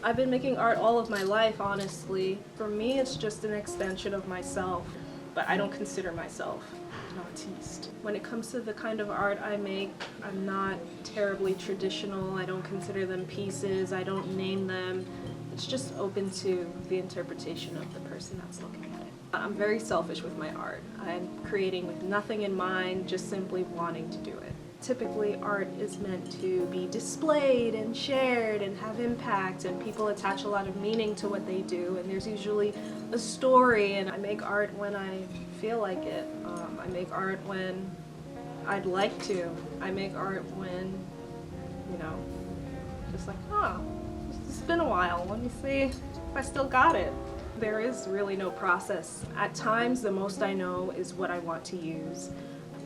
I've been making art all of my life, honestly. For me, it's just an extension of myself, but I don't consider myself an artiste. When it comes to the kind of art I make, I'm not terribly traditional. I don't consider them pieces. I don't name them. It's just open to the interpretation of the person that's looking at it. I'm very selfish with my art. I'm creating with nothing in mind, just simply wanting to do it. Typically, art is meant to be displayed and shared and have impact, and people attach a lot of meaning to what they do, and there's usually a story, and I make art when I feel like it. I make art when I'd like to. I make art when, just like, it's been a while. Let me see if I still got it. There is really no process. At times, the most I know is what I want to use,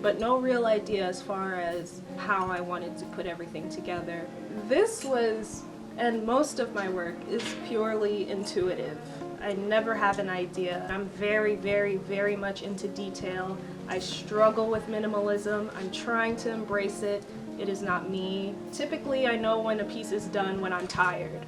but no real idea as far as how I wanted to put everything together. This was, and most of my work is purely intuitive. I never have an idea. I'm very, very, very much into detail. I struggle with minimalism. I'm trying to embrace it. It is not me. Typically, I know when a piece is done when I'm tired.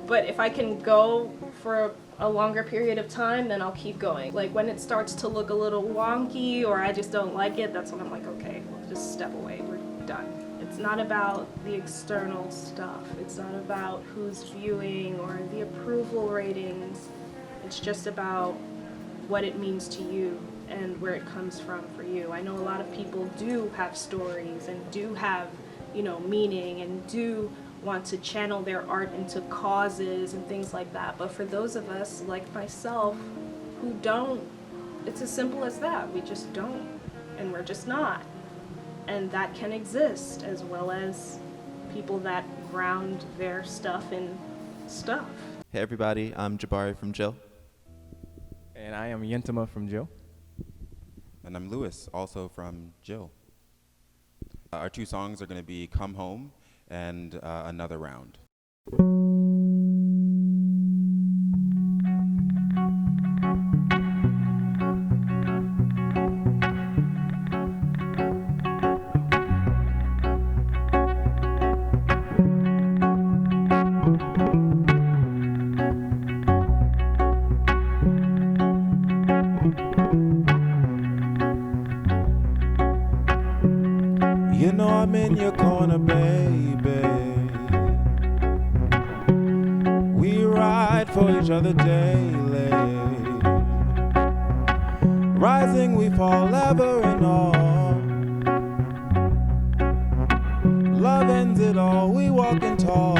But if I can go for a longer period of time, then I'll keep going. Like when it starts to look a little wonky or I just don't like it, that's when I'm like, okay, we'll just step away, we're done. It's not about the external stuff. It's not about who's viewing or the approval ratings. It's just about what it means to you and where it comes from for you. I know a lot of people do have stories and do have, meaning and do want to channel their art into causes and things like that. But for those of us, like myself, who don't, it's as simple as that. We just don't, and we're just not. And that can exist, as well as people that ground their stuff in stuff. Hey everybody, I'm Jabari from Jill. And I am Yentama from Jill. And I'm Lewis, also from Jill. Our two songs are going to be Come Home and Another Round. You know I'm in your corner, baby. We ride for each other daily. Rising, we fall ever and all. Love ends it all, we walking tall.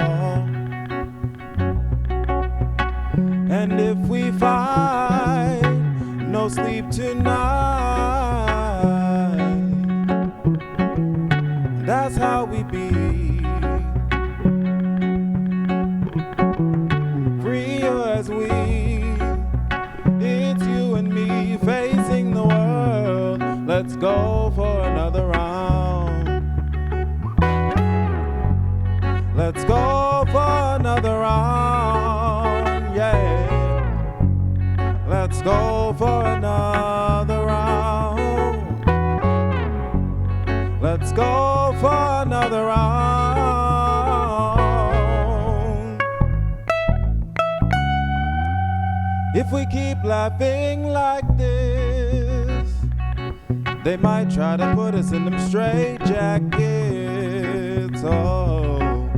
And if we fight, no sleep tonight. That's how we be. Free as we. It's you and me facing the world. Let's go for another round. Let's go for another round. Yeah. Let's go for another round. Let's go for another round. If we keep laughing like this, they might try to put us in them straight jackets. Oh,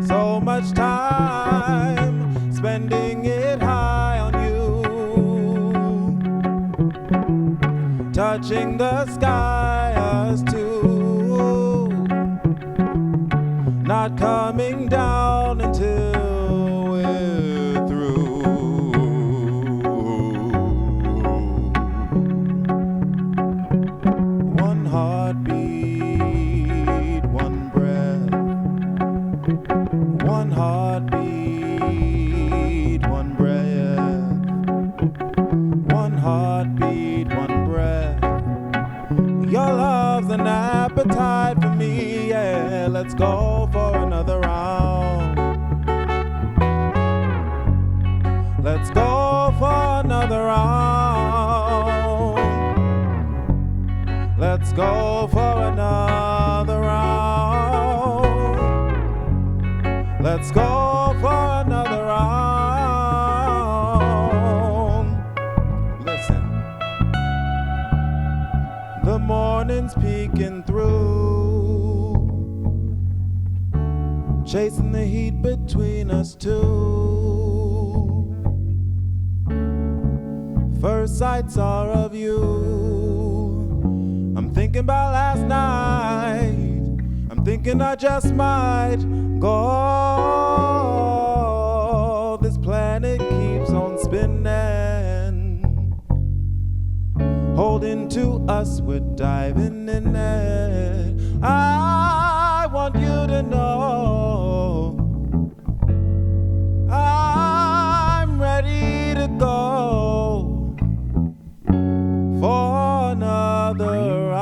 so much time spending it high on you, touching the sky, us two. Not coming down until we're through. One heartbeat, one breath. One heartbeat, one breath. One heartbeat, one breath. Your love's an appetite for me, yeah. Let's go for another round. Let's go for another round. Let's go for another round. Let's go for another round. Listen. The morning's peeking through, chasing the heat between us two. First sights are of you. I'm thinking about last night. I'm thinking I just might go. This planet keeps on spinning, holding to us, we're diving in it. I want you to know I'm ready to go for another round,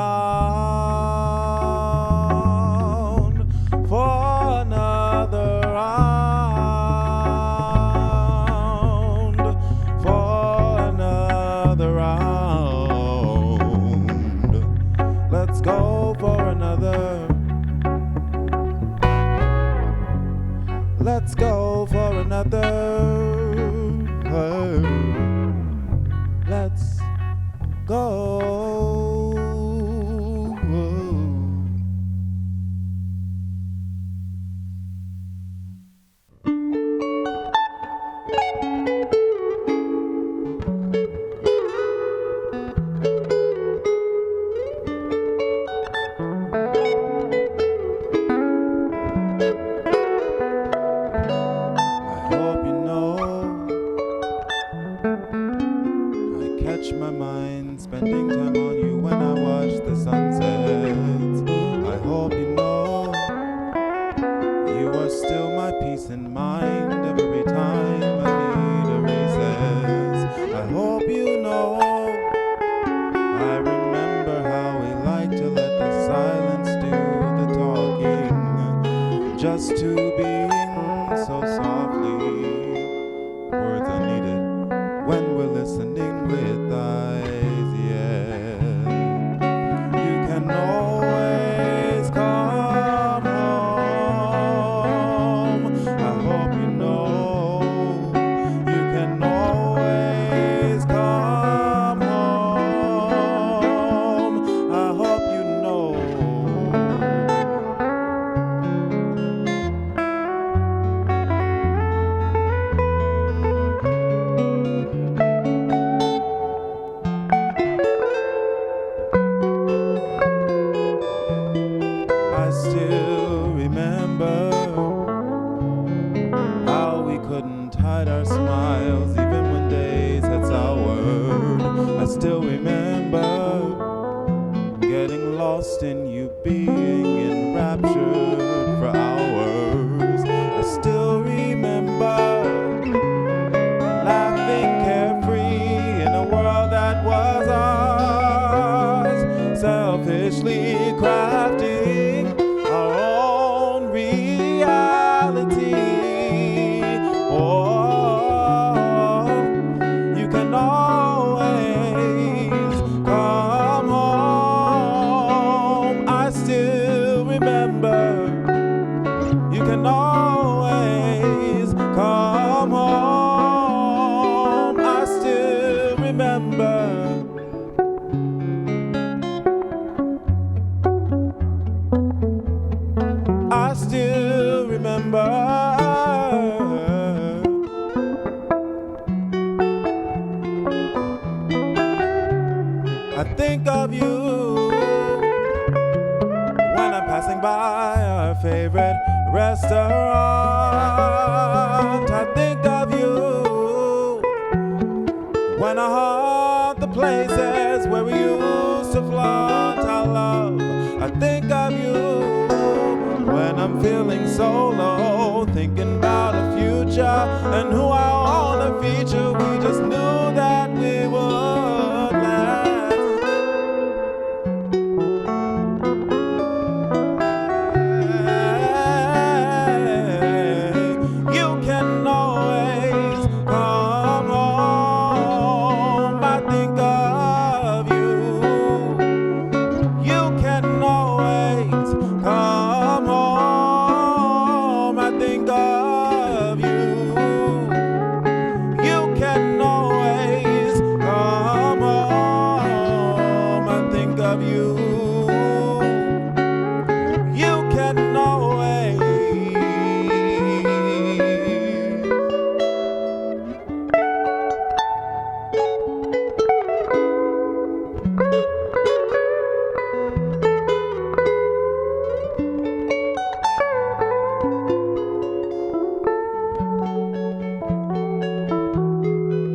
for another round, for another round. Let's go for another. I remember how we like to let the silence do the talking, just to being so softly. Words are needed when we're listening with eyes, yeah. You can always come home. I hope you know. You can always come home. I hope you know. I still remember how we couldn't hide our smiles even when days had soured. I still remember getting lost in you, being enraptured for hours. I still remember laughing carefree in a world that was ours, selfishly crafting our own reality. Oh, you can always come home. I still remember. You can always come home. I still remember. I still remember. I think of you when I'm passing by our favorite restaurant. I think of you when I haunt the places where we used to flaunt our love. I think of you when I'm feeling so low, thinking about a future and who I wanna feature. We just knew that we would last. You can always come home. I think of you. You can always come home. I think of you. You can always come home. I think of you. You can always.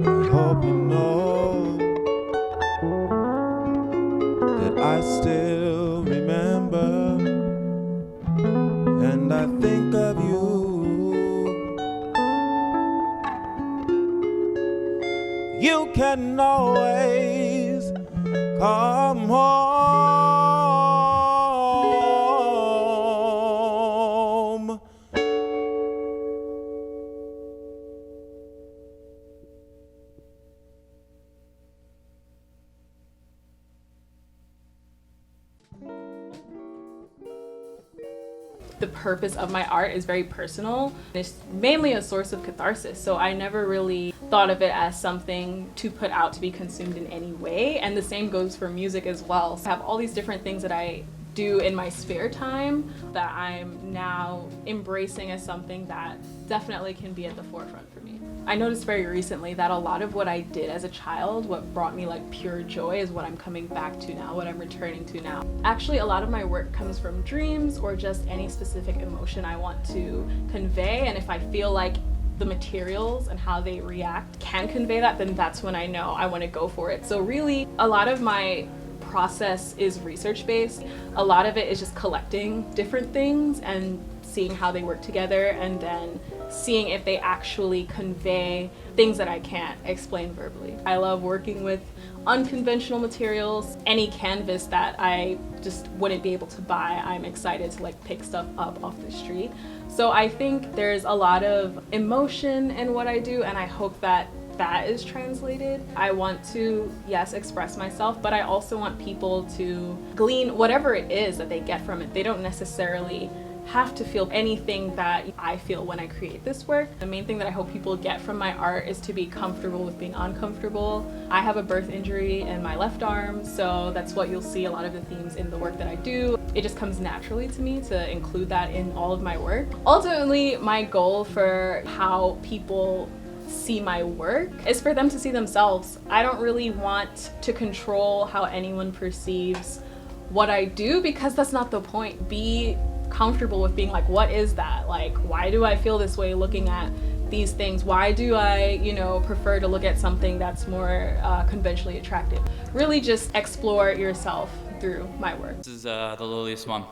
I hope you know that I still remember, and I think of you. You can always come home. The purpose of my art is very personal. It's mainly a source of catharsis, so I never really thought of it as something to put out to be consumed in any way, and the same goes for music as well. So I have all these different things that I do in my spare time that I'm now embracing as something that definitely can be at the forefront for me. I noticed very recently that a lot of what I did as a child, what brought me like pure joy, is what I'm coming back to now, what I'm returning to now. Actually, a lot of my work comes from dreams or just any specific emotion I want to convey, and if I feel like the materials and how they react can convey that, then that's when I know I want to go for it. So really, a lot of my process is research-based. A lot of it is just collecting different things and seeing how they work together and then seeing if they actually convey things that I can't explain verbally. I love working with unconventional materials. Any canvas that I just wouldn't be able to buy, I'm excited to like pick stuff up off the street. So I think there's a lot of emotion in what I do, and I hope that that is translated. I want to, yes, express myself, but I also want people to glean whatever it is that they get from it. They don't necessarily have to feel anything that I feel when I create this work. The main thing that I hope people get from my art is to be comfortable with being uncomfortable. I have a birth injury in my left arm, so that's what you'll see a lot of the themes in the work that I do. It just comes naturally to me to include that in all of my work. Ultimately, my goal for how people see my work is for them to see themselves. I don't really want to control how anyone perceives what I do, because that's not the point. Be comfortable with being like, what is that? Like, why do I feel this way looking at these things? Why do I, prefer to look at something that's more conventionally attractive? Really just explore yourself through my work. This is The Lowliest One.